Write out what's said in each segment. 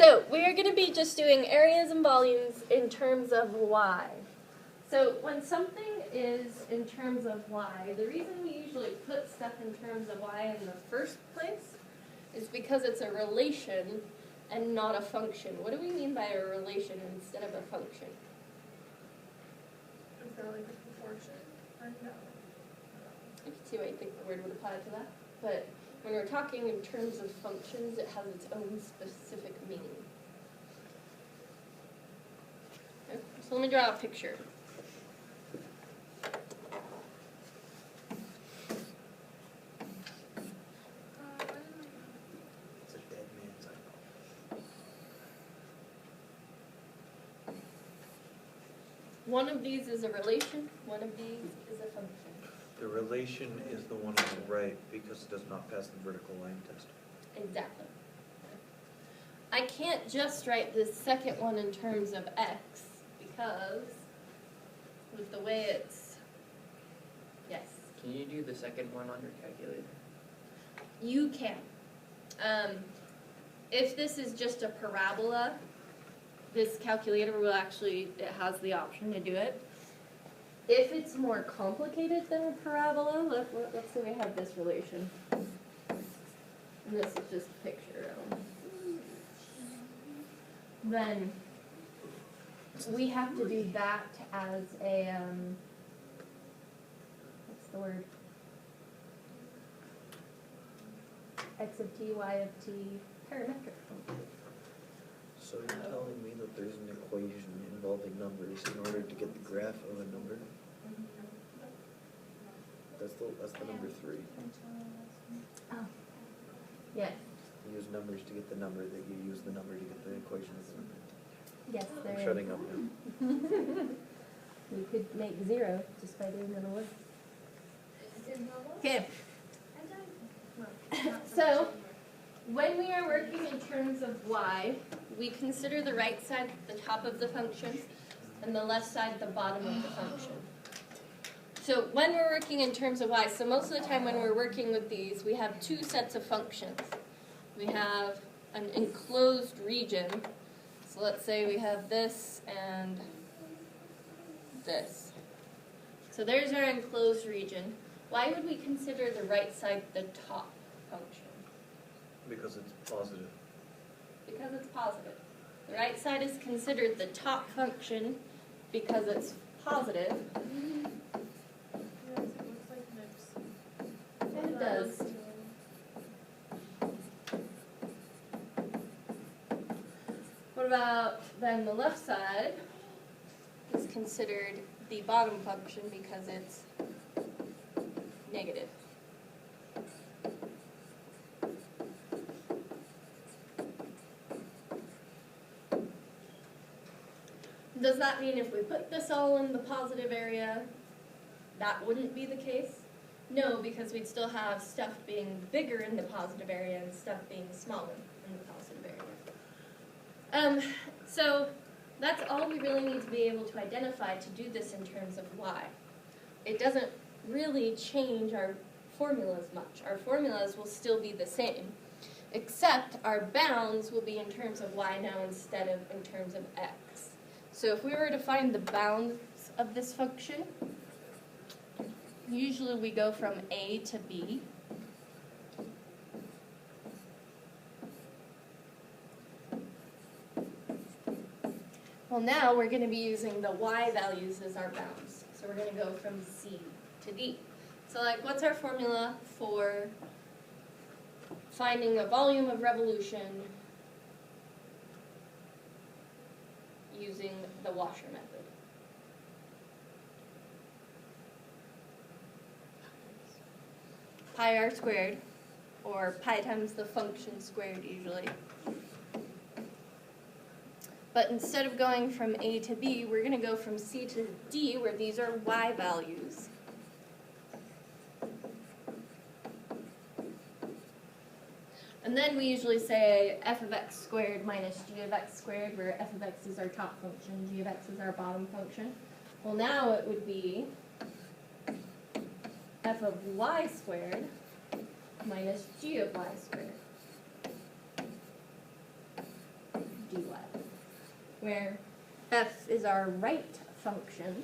So we're going to be just doing areas and volumes in terms of y. So when something is in terms of y, the reason we usually put stuff in terms of y in the first place is because it's a relation and not a function. What do we mean by a relation instead of a function? Is there like a proportion? Or no? I can see why you think the word would apply to that. But when we're talking in terms of functions, it has its own specific meaning. Okay, so let me draw a picture. It's a dead man's eye. One of these is a relation, one of these is a function. The relation is the one on the right because it does not pass the vertical line test. Exactly. I can't just write this second one in terms of x because with the way it's, yes, Can you do the second one on your calculator? you can. If this is just a parabola, this calculator will actually, it has the option to do it. If it's more complicated than a parabola, let's say we have this relation. And this is just a picture. Then we have to do that as a, what's the word? X of t, y of t, parametric function. So you're telling me that there's an equation involving numbers in order to get the graph of a number? That's the number 3. Oh. Yes, You use numbers to get the number, that you use the number to get the equation of the number. yes, there I'm is. shutting up now. We could make 0 just by doing the work. Okay, so when we are working in terms of y, we consider the right side the top of the function and the left side the bottom of the function. So when we're working in terms of y, so most of the time when we're working with these, we have two sets of functions. We have an enclosed region. So let's say we have this and this. So there's our enclosed region. Why would we consider the right side the top function? Because it's positive. Because it's positive. The right side is considered the top function because it's positive. Yes, it looks like nips. And it does. What about then the left side is considered the bottom function because it's negative. Does that mean if we put this all in the positive area, that wouldn't be the case? No, because we'd still have stuff being bigger in the positive area and stuff being smaller in the positive area. So that's all we really need to be able to identify to do this in terms of y. It doesn't really change our formulas much. Our formulas will still be the same, except our bounds will be in terms of y now instead of in terms of x. So if we were to find the bounds of this function, usually we go from a to b. Well, now we're going to be using the y values as our bounds. So we're going to go from c to d. So like, what's our formula for finding a volume of revolution using the washer method? Pi r squared, or pi times the function squared usually. But instead of going from a to b, we're going to go from c to d, where these are y values. And then we usually say f of x squared minus g of x squared, where f of x is our top function, g of x is our bottom function. Well, now it would be f of y squared minus g of y squared. where f is our right function,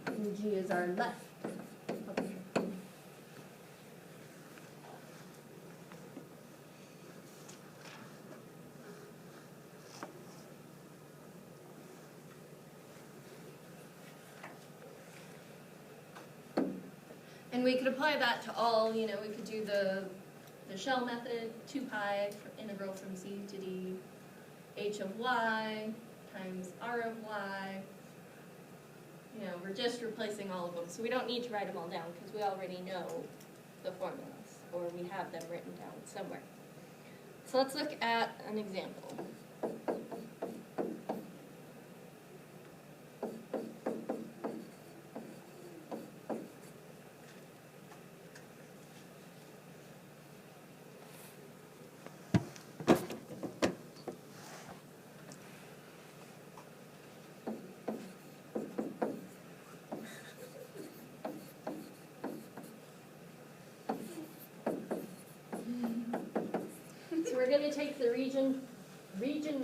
and g is our left function. And we could apply that to all, we could do the shell method, 2 pi integral from c to d, h of y times r of y. We're just replacing all of them. So we don't need to write them all down because we already know the formulas, or we have them written down somewhere. So let's look at an example. So we're going to take the region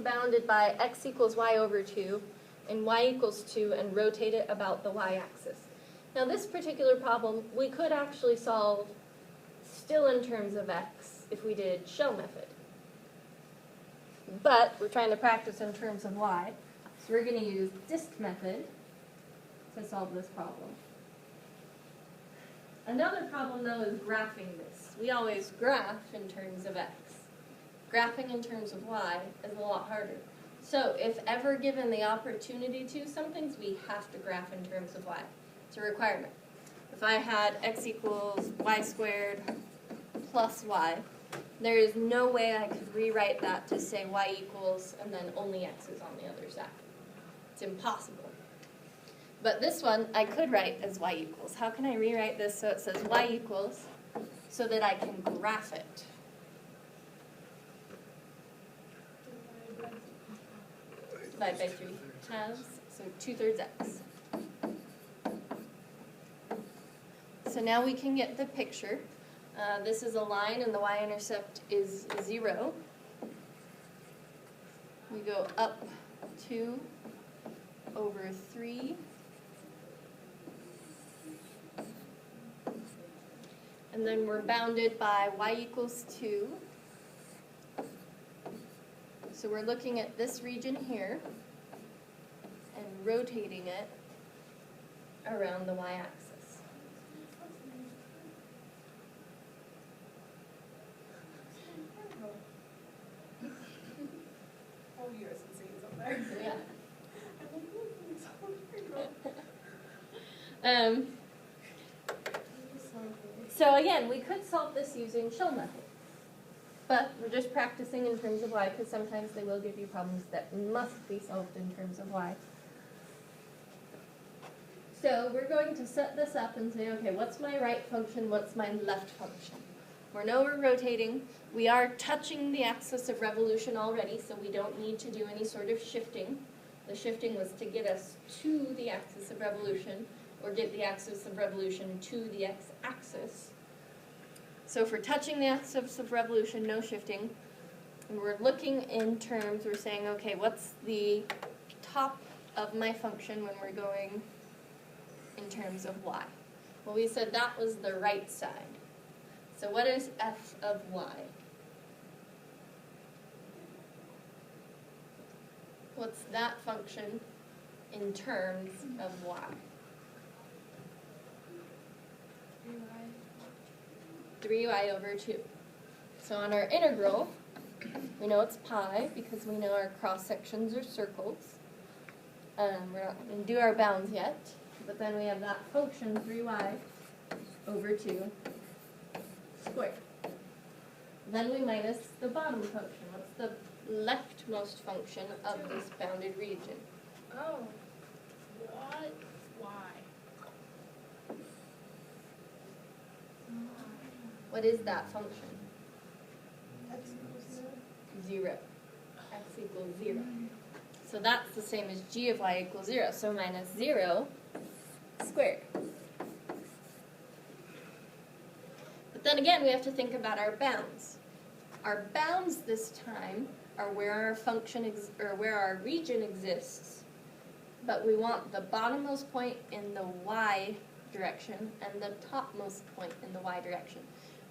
bounded by x equals y over 2 and y equals 2 and rotate it about the y-axis. Now this particular problem we could actually solve still in terms of x if we did shell method. But we're trying to practice in terms of y, so we're going to use disk method to solve this problem. Another problem though is graphing this. We always graph in terms of x. Graphing in terms of y is a lot harder. So if ever given the opportunity to, some things we have to graph in terms of y. It's a requirement. If I had x equals y squared plus y, there is no way I could rewrite that to say y equals and then only x is on the other side. It's impossible. But this one I could write as y equals. How can I rewrite this so it says y equals so that I can graph it? Divide by 3 halves, so 2/3 x. So now we can get the picture. This is a line and the y-intercept is 0. We go up 2 over 3. And then we're bounded by y equals 2. So we're looking at this region here and rotating it around the y-axis. Oh, USNC is up there. Yeah. I'm like, look, it's all there. So again, we could solve this using shell method. But we're just practicing in terms of y because sometimes they will give you problems that must be solved in terms of y. So we're going to set this up and say, okay, what's my right function, what's my left function? We know we're rotating. We are touching the axis of revolution already, so we don't need to do any sort of shifting. The shifting was to get us to the axis of revolution, or get the axis of revolution to the x-axis. So if we're touching the axis of revolution, no shifting, and we're looking in terms, we're saying, okay, what's the top of my function when we're going in terms of y? Well, we said that was the right side. So what is f of y? What's that function in terms of y? 3y over 2. So on our integral, we know it's pi because we know our cross sections are circles. We're not going to do our bounds yet, but then we have that function 3y over 2 squared. Then we minus the bottom function. What's the leftmost function of this bounded region? Oh. What? Why? What is that function? X equals 0. X equals 0. So that's the same as g of y equals 0. So minus 0 squared. But then again, we have to think about our bounds. Our bounds this time are where our function or where our region exists, but we want the bottommost point in the y direction and the topmost point in the y direction.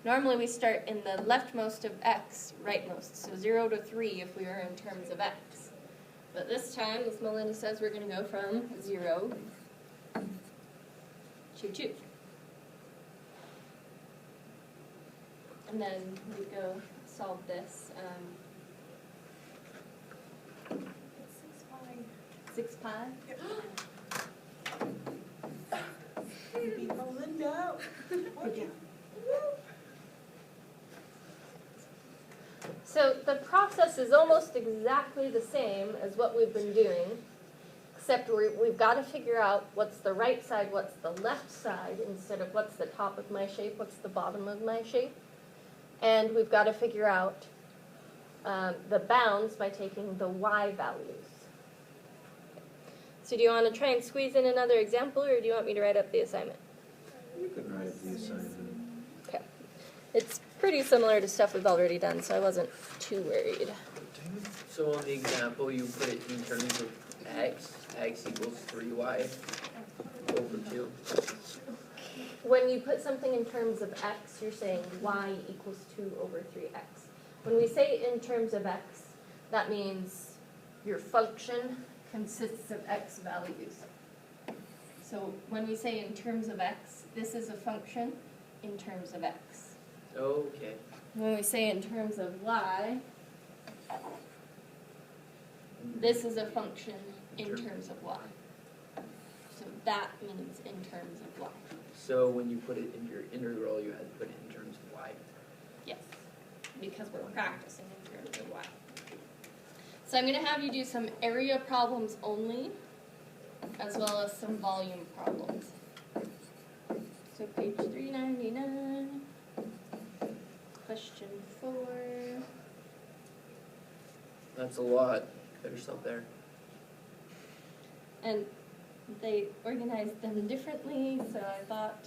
Normally we start in the leftmost of x, rightmost, so 0 to 3 if we were in terms of x. But this time, as Melinda says, we're going to go from 0 to 2. And then we go solve this. It's 6 pi. You beat Melinda. Good job. So the process is almost exactly the same as what we've been doing, except we've got to figure out what's the right side, what's the left side, instead of what's the top of my shape, what's the bottom of my shape. And we've got to figure out the bounds by taking the y values. So do you want to try and squeeze in another example, or do you want me to write up the assignment? You can write the assignment. Okay. It's pretty similar to stuff we've already done, so I wasn't too worried. So on the example, you put it in terms of x equals 3y over 2. When you put something in terms of x, you're saying y equals 2 over 3x. When we say in terms of x, that means your function consists of x values. So when we say in terms of x, this is a function in terms of x. Okay. When we say in terms of y, this is a function in terms of y. So that means in terms of y. So when you put it in your integral, you had to put it in terms of y. Yes, because we're practicing in terms of y. So I'm going to have you do some area problems only, as well as some volume problems. So page 399, question 4. That's a lot. Better stop there. And they organized them differently, so I thought,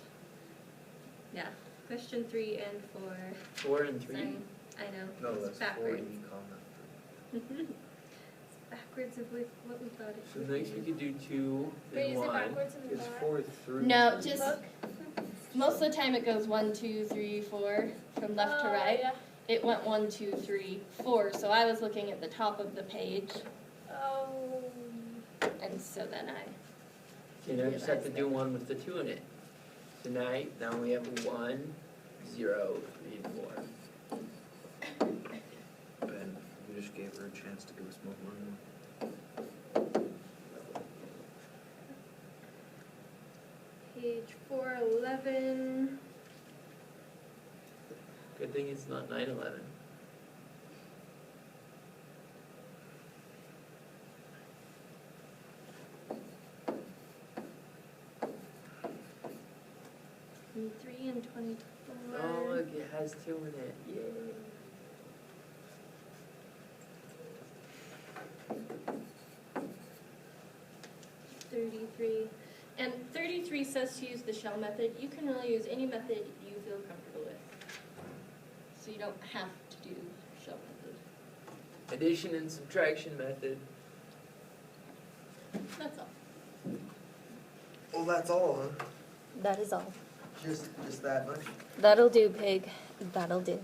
yeah, question 3 and 4. 4 and 3? Sorry, I know, No, it's that's 40, backwards. comma. It's backwards of what we thought it So should next be. we could do 2, Wait, then is it 1. backwards in the It's back? 4 through. No, just Look. most of the time it goes 1, 2, 3, 4 from left to Oh, right. Yeah. It went 1, 2, 3, 4. So I was looking at the top of the page, Oh. and so then I. You know, just have to do one with the 2 in it. Tonight, now we have 1, 0, 3, and 4. Ben, you just gave her a chance to go smoke one. Page 411. Good thing it's not 9/11. And 3 and 24. Oh, look, it has 2 in it. Yay. And 33 says to use the shell method. You can really use any method you feel comfortable with. So you don't have to do shell method. Addition and subtraction method. That's all. Oh, that's all, huh? That is all. Just that much? That'll do, pig. That'll do.